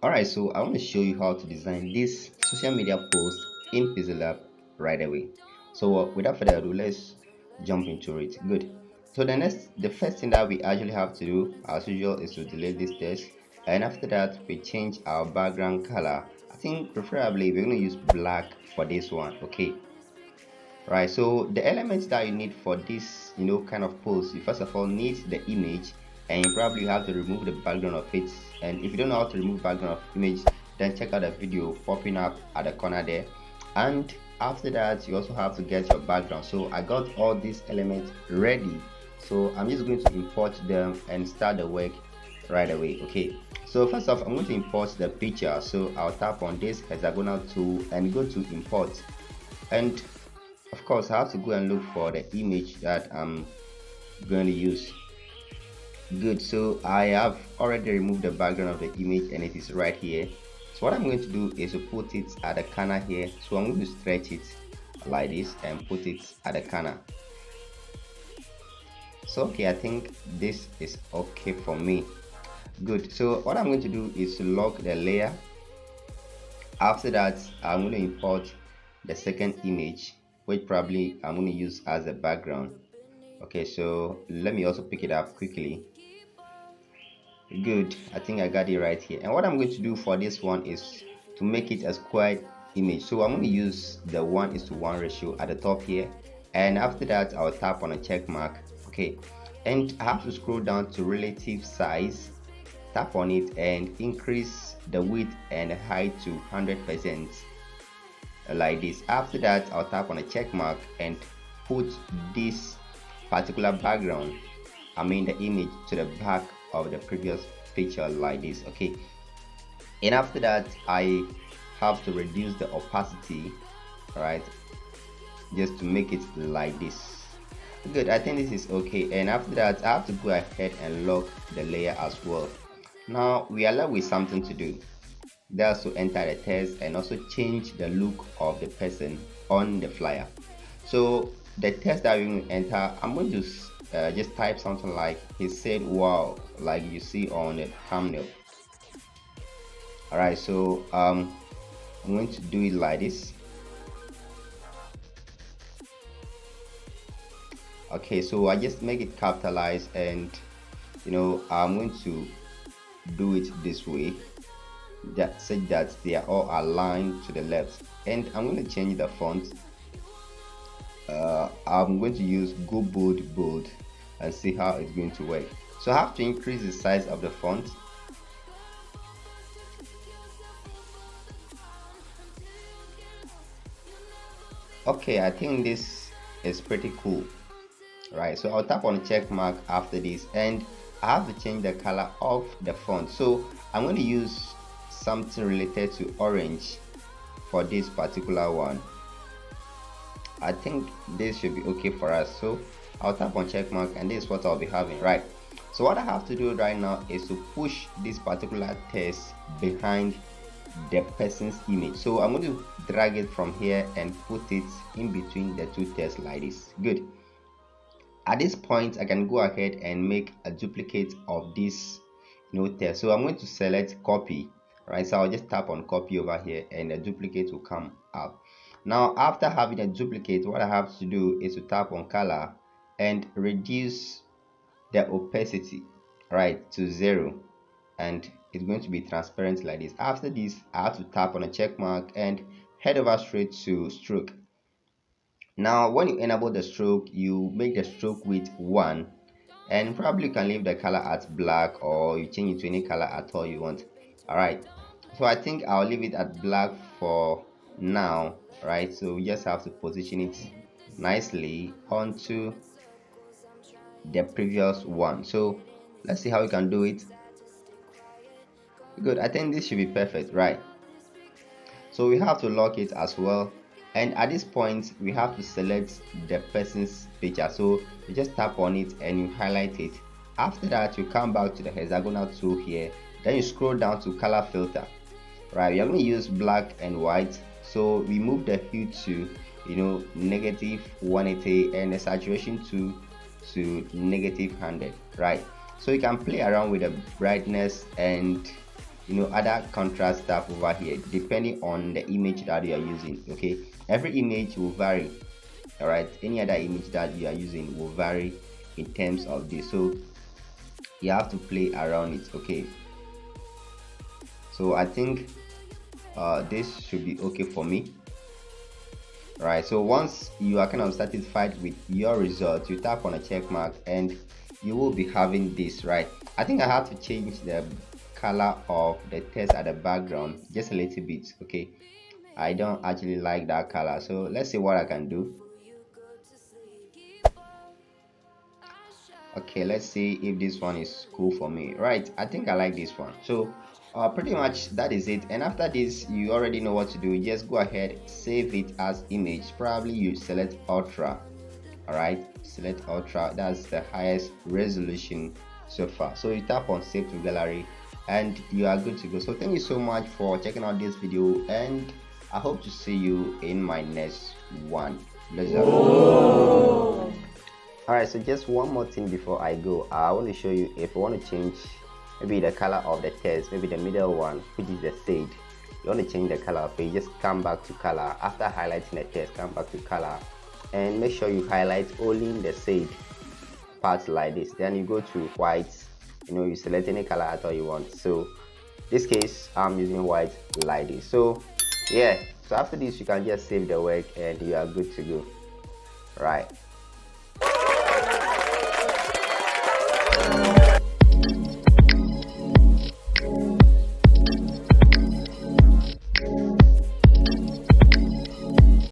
Alright, so I want to show you how to design this social media post in Pixellab right away. So without further ado, let's jump into it. Good. So the first thing that we actually have to do, as usual, is to delete this text, and after that, we change our background color. I think preferably we're going to use black for this one. Okay. Right. So the elements that you need for this, kind of post, you first of all need the image, and you probably have to remove the background of it. And if you don't know how to remove background of image, then check out the video popping up at the corner there. And after that, you also have to get your background. So I got all these elements ready, so I'm just going to import them and start the work right away. Okay, so first off, I'm going to import the picture. So I'll tap on this hexagonal tool and go to import, and of course I have to go and look for the image that I'm going to use. Good. So I have already removed the background of the image and it is right here. So what I'm going to do is to put it at the corner here. So I'm going to stretch it like this and put it at the corner. So okay, I think this is okay for me. Good. So what I'm going to do is to lock the layer. After that, I'm going to import the second image, which probably I'm going to use as a background. Okay, so let me also pick it up quickly. Good. I think I got it right here. And what I'm going to do for this one is to make it a square image. So I'm going to use the 1:1 ratio at the top here, and after that I'll tap on a check mark. Okay, and I have to scroll down to relative size, tap on it and increase the width and height to 100% like this. After that I'll tap on a check mark and put this particular background, the image, to the back of the previous picture like this. Okay, and after that I have to reduce the opacity, right, just to make it like this. Good. I think this is okay, and after that I have to go ahead and lock the layer as well. Now we are left with something to do. That's to enter the text and also change the look of the person on the flyer. So the text that we're going to enter, I'm going to just type something like "he said wow," like you see on the thumbnail. Alright, so I'm going to do it like this. Okay, so I just make it capitalized, and I'm going to do it this way, that such that they are all aligned to the left. And I'm going to change the font. I'm going to use go bold and see how it's going to work. So I have to increase the size of the font. Okay, I think this is pretty cool. Right, so I'll tap on the check mark after this, and I have to change the color of the font. So I'm going to use something related to orange for this particular one. I think this should be okay for us. So I'll tap on check mark, and this is what I'll be having. Right, so what I have to do right now is to push this particular text behind the person's image. So I'm going to drag it from here and put it in between the two texts like this. Good. At this point I can go ahead and make a duplicate of this text. So I'm going to select copy, right? So I'll just tap on copy over here and the duplicate will come out. Now after having a duplicate, what I have to do is to tap on color and reduce the opacity, right, to 0, and it's going to be transparent like this. After this I have to tap on a check mark and head over straight to stroke. Now when you enable the stroke, you make the stroke width 1, and probably you can leave the color at black, or you change it to any color at all you want. Alright, so I think I'll leave it at black for now, right? So we just have to position it nicely onto the previous one. So let's see how we can do it. Good. I think this should be perfect, right? So we have to lock it as well, and at this point we have to select the person's picture. So you just tap on it and you highlight it. After that you come back to the hexagonal tool here, then you scroll down to color filter. Right, we are going to use black and white, so we move the hue to -180 and the saturation to -100. Right, so you can play around with the brightness and other contrast stuff over here depending on the image that you are using. Okay, every image will vary. All right, any other image that you are using will vary in terms of this, so you have to play around it. Okay, so I think this should be okay for me. Right, so once you are kind of satisfied with your result, you tap on a check mark and you will be having this. Right, I think I have to change the color of the text at the background just a little bit. Okay, I don't actually like that color, so let's see what I can do. Okay, let's see if this one is cool for me. Right, I think I like this one. So pretty much that is it, and after this you already know what to do. Just go ahead, save it as image. Probably you select ultra. All right, select ultra, that's the highest resolution so far. So you tap on save to gallery and you are good to go. So thank you so much for checking out this video, and I hope to see you in my next one. Alright, so just one more thing before I go. I want to show you, if you want to change maybe the color of the text, maybe the middle one, which is the shade, you want to change the color of it, you just come back to color. After highlighting the text, come back to color and make sure you highlight only the shade parts like this. Then you go to white, you select any color at all you want. So this case I'm using white like this. So yeah, so after this you can just save the work and you are good to go. Right.